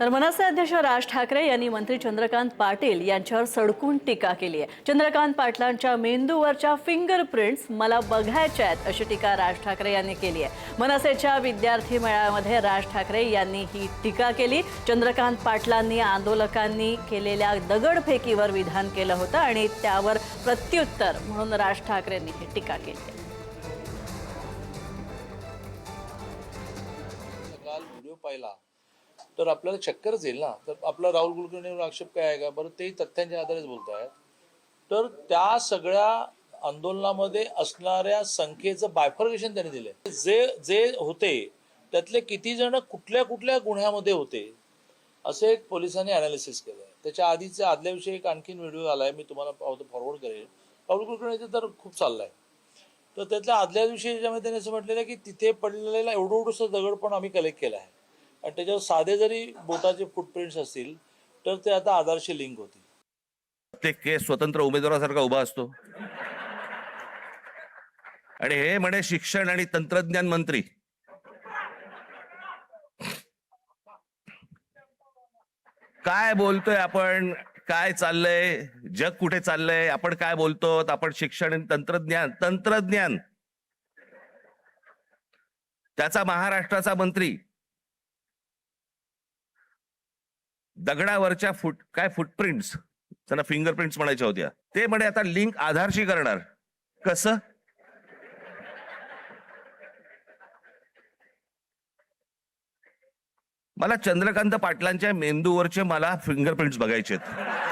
तर मनसे अध्यक्ष राज ठाकरे यांनी मंत्री चंद्रकांत पाटील यांच्यावर सडकून टीका केली आहे। चंद्रकांत पाटलांच्या मेंदूवरच्या फिंगरप्रिंट्स मला बघायच्या आहेत अशी टीका राज ठाकरे यांनी केली आहे। मनसेच्या विद्यार्थी मेळाव्यामध्ये राज ठाकरे यांनी ही टीका केली। चंद्रकांत पाटलांनी आंदोलकांनी केलेल्या दगडफेकीवर विधान केलं होतं आणि त्यावर प्रत्युत्तर म्हणून राज ठाकरेंनी ही टीका केली आहे। काल व्हिडिओ पाहिला तर आपल्याला चक्करच येईल ना। तर आपला राहुल कुलकर्णीवर आक्षेप काय आहे का बरं, तेही तथ्यांच्या आधारेच बोलतायत। तर त्या सगळ्या आंदोलनामध्ये असणाऱ्या संख्येचं बायफर्गेशन त्यांनी दिलंय। जे जे होते त्यातले किती जण कुठल्या कुठल्या गुन्ह्यामध्ये होते असे एक पोलिसांनी अनालिसिस केलंय। त्याच्या आधीच्या आदल्याविषयी एक आणखीन व्हिडिओ आलाय, मी तुम्हाला फॉरवर्ड करेल। राहुल कुलकर्णीचं तर खूप चाललंय। तर त्यातल्या आदल्या दिवशी ज्याच्यामध्ये त्यांनी असं म्हटलेलं आहे की तिथे पडलेला एवढंसं दगड पण आम्ही कलेक्ट केला आहे आणि त्याच्यावर साधे जरी बोटाचे फुटप्रिंट्स असतील तर ते आता आधारशी लिंक होतील। प्रत्येक केस स्वतंत्र उमेदवारासारखा उभा असतो आणि हे म्हणे शिक्षण आणि तंत्रज्ञान मंत्री। काय बोलतोय आपण? काय चाललंय? जग कुठे चाललंय? आपण काय बोलतो? आपण शिक्षण आणि तंत्रज्ञान त्याचा महाराष्ट्राचा मंत्री दगडावरच्या फुटप्रिंट्स, त्यांना फिंगरप्रिंट्स म्हणायच्या होत्या, ते म्हणे आता लिंक आधारशी करणार। कसं? मला चंद्रकांत पाटलांच्या मेंदूवरचे मला फिंगरप्रिंट्स बघायचे आहेत।